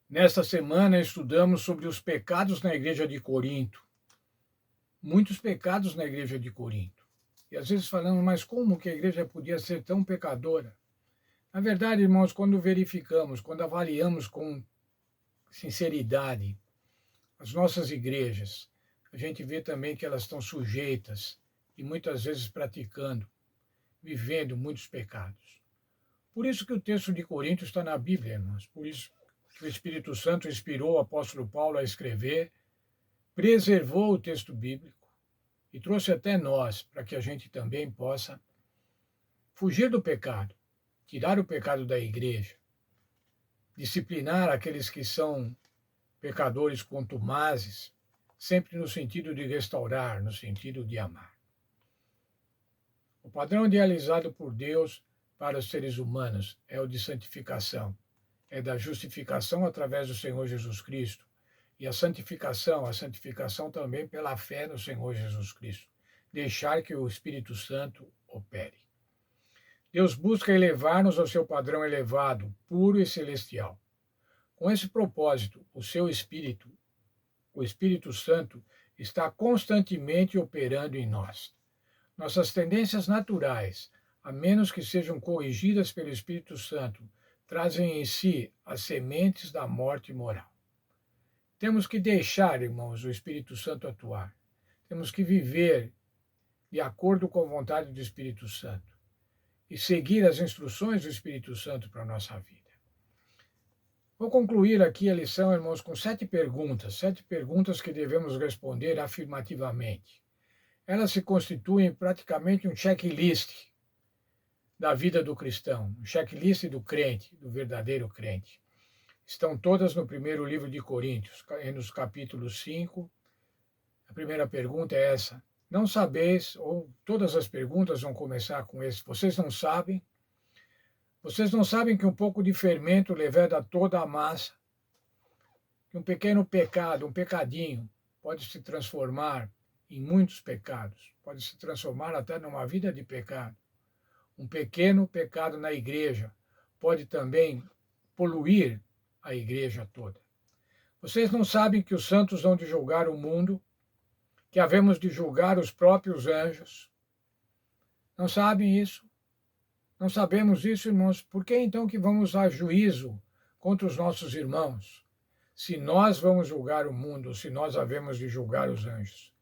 Nesta semana estudamos sobre os pecados na igreja de Corinto. Muitos pecados na igreja de Corinto. E às vezes falamos, mas como que a igreja podia ser tão pecadora? Na verdade, irmãos, quando verificamos, quando avaliamos com sinceridade as nossas igrejas, a gente vê também que elas estão sujeitas e muitas vezes praticando, vivendo muitos pecados. Por isso que o texto de Corinto está na Bíblia, irmãos. Por isso que o Espírito Santo inspirou o apóstolo Paulo a escrever, preservou o texto bíblico e trouxe até nós para que a gente também possa fugir do pecado, tirar o pecado da igreja, disciplinar aqueles que são pecadores contumazes, sempre no sentido de restaurar, no sentido de amar. O padrão idealizado por Deus para os seres humanos é o de santificação, é da justificação através do Senhor Jesus Cristo. E a santificação também pela fé no Senhor Jesus Cristo. Deixar que o Espírito Santo opere. Deus busca elevar-nos ao seu padrão elevado, puro e celestial. Com esse propósito, o seu Espírito, o Espírito Santo, está constantemente operando em nós. Nossas tendências naturais, a menos que sejam corrigidas pelo Espírito Santo, trazem em si as sementes da morte moral. Temos que deixar, irmãos, o Espírito Santo atuar. Temos que viver de acordo com a vontade do Espírito Santo e seguir as instruções do Espírito Santo para a nossa vida. Vou concluir aqui a lição, irmãos, com 7 perguntas que devemos responder afirmativamente. Elas se constituem praticamente um checklist da vida do cristão, um checklist do crente, do verdadeiro crente. Estão todas no primeiro livro de Coríntios, nos capítulos 5. A primeira pergunta é essa. Não sabeis, ou todas as perguntas vão começar com esse. Vocês não sabem? Vocês não sabem que um pouco de fermento leveda toda a massa? Que um pequeno pecado, um pecadinho, pode se transformar em muitos pecados. Pode se transformar até numa vida de pecado. Um pequeno pecado na igreja pode também poluir a igreja toda. Vocês não sabem que os santos hão de julgar o mundo, que havemos de julgar os próprios anjos? Não sabem isso? Não sabemos isso, irmãos? Por que então que vamos a juízo contra os nossos irmãos? Se nós vamos julgar o mundo, se nós havemos de julgar os anjos.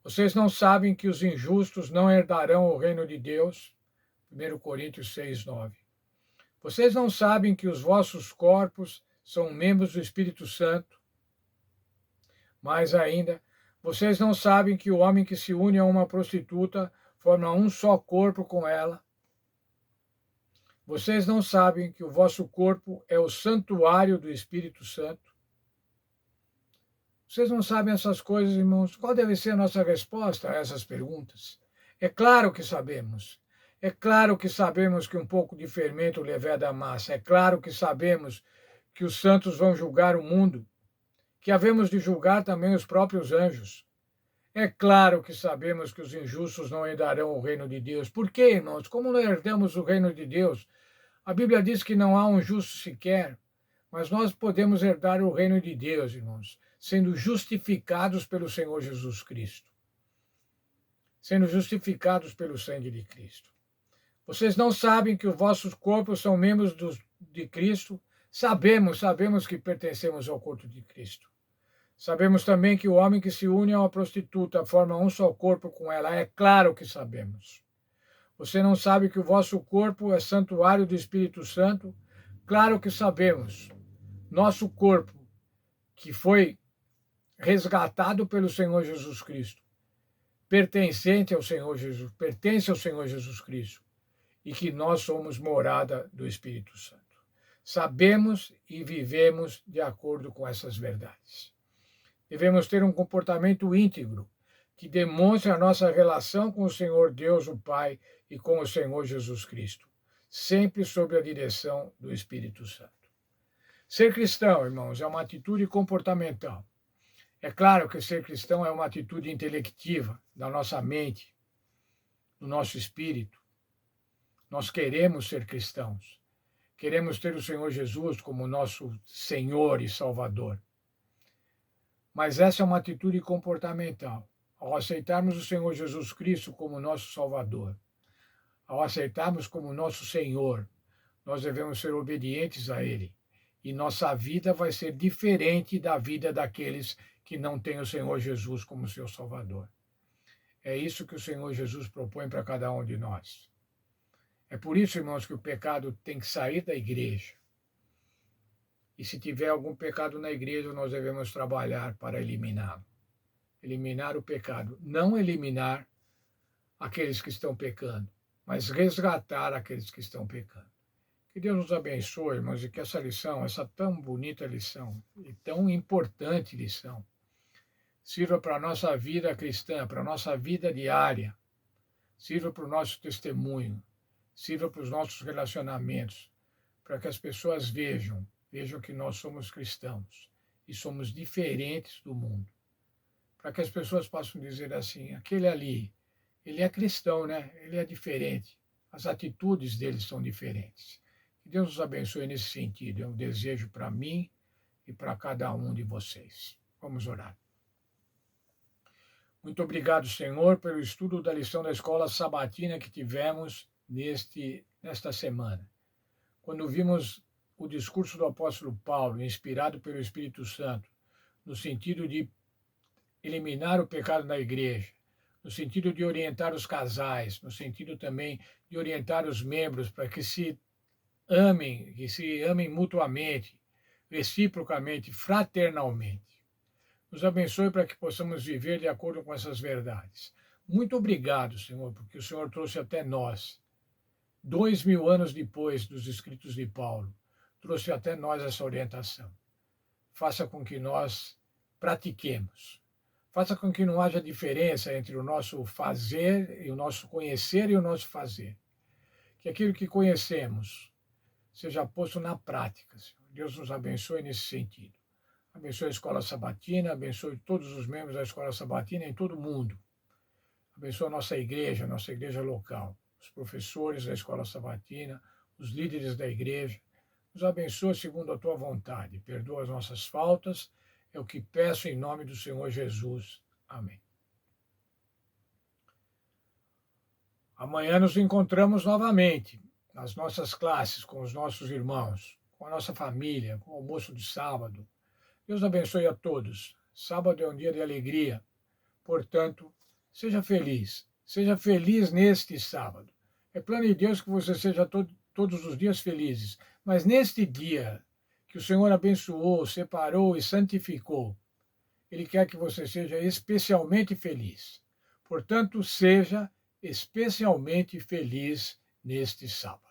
Vocês não sabem que os injustos não herdarão o reino de Deus? 1 Coríntios 6, 9. Vocês não sabem que os vossos corpos são membros do Espírito Santo? Mais ainda, vocês não sabem que o homem que se une a uma prostituta forma um só corpo com ela? Vocês não sabem que o vosso corpo é o santuário do Espírito Santo? Vocês não sabem essas coisas, irmãos? Qual deve ser a nossa resposta a essas perguntas? É claro que sabemos. É claro que sabemos que um pouco de fermento leveda a massa. É claro que sabemos que os santos vão julgar o mundo, que havemos de julgar também os próprios anjos. É claro que sabemos que os injustos não herdarão o reino de Deus. Por quê, irmãos? Como não herdamos o reino de Deus? A Bíblia diz que não há um justo sequer, mas nós podemos herdar o reino de Deus, irmãos, sendo justificados pelo Senhor Jesus Cristo. Sendo justificados pelo sangue de Cristo. Vocês não sabem que os vossos corpos são membros de Cristo? Sabemos que pertencemos ao corpo de Cristo. Sabemos também que o homem que se une a uma prostituta forma um só corpo com ela. É claro que sabemos. Você não sabe que o vosso corpo é santuário do Espírito Santo? Claro que sabemos. Nosso corpo, que foi resgatado pelo Senhor Jesus Cristo, pertence ao Senhor Jesus Cristo, e que nós somos morada do Espírito Santo. Sabemos e vivemos de acordo com essas verdades. Devemos ter um comportamento íntegro, que demonstre a nossa relação com o Senhor Deus, o Pai, e com o Senhor Jesus Cristo, sempre sob a direção do Espírito Santo. Ser cristão, irmãos, é uma atitude comportamental. É claro que ser cristão é uma atitude intelectiva da nossa mente, do nosso espírito. Nós queremos ser cristãos. Queremos ter o Senhor Jesus como nosso Senhor e Salvador. Mas essa é uma atitude comportamental. Ao aceitarmos o Senhor Jesus Cristo como nosso Salvador, ao aceitarmos como nosso Senhor, nós devemos ser obedientes a Ele. E nossa vida vai ser diferente da vida daqueles que não têm o Senhor Jesus como seu Salvador. É isso que o Senhor Jesus propõe para cada um de nós. É por isso, irmãos, que o pecado tem que sair da igreja. E se tiver algum pecado na igreja, nós devemos trabalhar para eliminá-lo. Eliminar o pecado. Não eliminar aqueles que estão pecando, mas resgatar aqueles que estão pecando. Que Deus nos abençoe, irmãos, e que essa lição, essa tão bonita lição e tão importante lição, sirva para a nossa vida cristã, para a nossa vida diária, sirva para o nosso testemunho, sirva para os nossos relacionamentos, para que as pessoas vejam que nós somos cristãos e somos diferentes do mundo. Para que as pessoas possam dizer assim, aquele ali, ele é cristão, né? Ele é diferente. As atitudes dele são diferentes. Que Deus nos abençoe nesse sentido. É um desejo para mim e para cada um de vocês. Vamos orar. Muito obrigado, Senhor, pelo estudo da lição da escola sabatina que tivemos nesta semana. Quando vimos o discurso do apóstolo Paulo, inspirado pelo Espírito Santo, no sentido de eliminar o pecado na igreja, no sentido de orientar os casais, no sentido também de orientar os membros para que se amem mutuamente, reciprocamente, fraternalmente. Nos abençoe para que possamos viver de acordo com essas verdades. Muito obrigado, Senhor, porque o Senhor trouxe até nós, 2000 anos depois dos escritos de Paulo, trouxe até nós essa orientação. Faça com que nós pratiquemos. Faça com que não haja diferença entre o nosso fazer e o nosso conhecer e o nosso fazer. Que aquilo que conhecemos seja posto na prática, Senhor. Deus nos abençoe nesse sentido. Abençoe a Escola Sabatina, abençoe todos os membros da Escola Sabatina em todo o mundo. Abençoe a nossa igreja local, os professores da Escola Sabatina, os líderes da igreja. Nos abençoe segundo a tua vontade. Perdoa as nossas faltas. É o que peço em nome do Senhor Jesus. Amém. Amanhã nos encontramos novamente nas nossas classes, com os nossos irmãos, com a nossa família, com o almoço de sábado. Deus abençoe a todos. Sábado é um dia de alegria. Portanto, seja feliz. Seja feliz neste sábado. É plano de Deus que você seja todos os dias felizes. Mas neste dia que o Senhor abençoou, separou e santificou, Ele quer que você seja especialmente feliz. Portanto, seja especialmente feliz neste sábado.